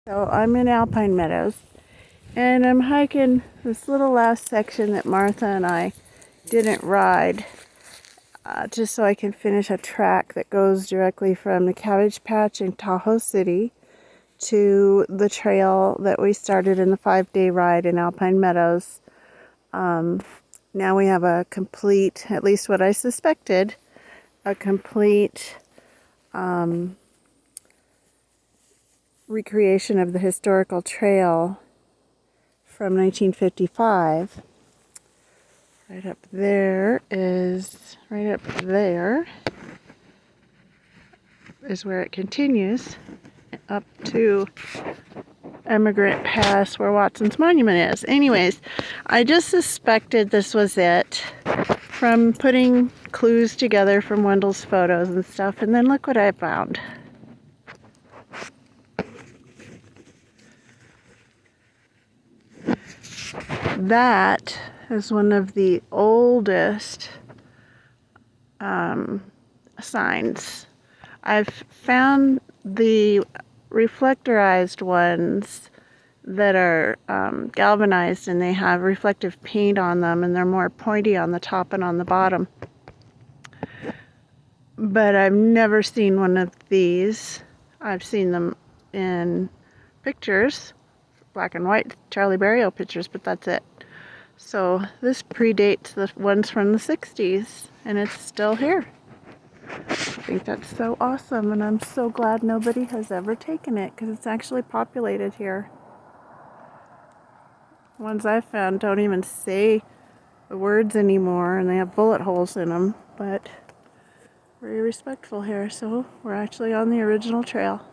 So I'm in Alpine Meadows, and I'm hiking this little last section that Martha and I didn't ride, just so I can finish a track that goes directly from the Cabbage Patch in Tahoe City to the trail that we started in the 5-day ride in Alpine Meadows. Now we have a complete, at least what I suspected, a complete recreation of the historical trail from 1955. Right up there is where it continues up to Emigrant Pass where Watson's Monument is. Anyways, I just suspected this was it from putting clues together from Wendell's photos and stuff, and then look what I found. That is one of the oldest signs. I've found the reflectorized ones that are galvanized, and they have reflective paint on them, and they're more pointy on the top and on the bottom. But I've never seen one of these. I've seen them in pictures, black and white Charlie Barrio pictures, but that's it. So this predates the ones from the 60s, and it's still here. I think that's so awesome, and I'm so glad nobody has ever taken it, because it's actually populated here. The ones I've found don't even say the words anymore, and they have bullet holes in them, but very respectful here. So we're actually on the original trail.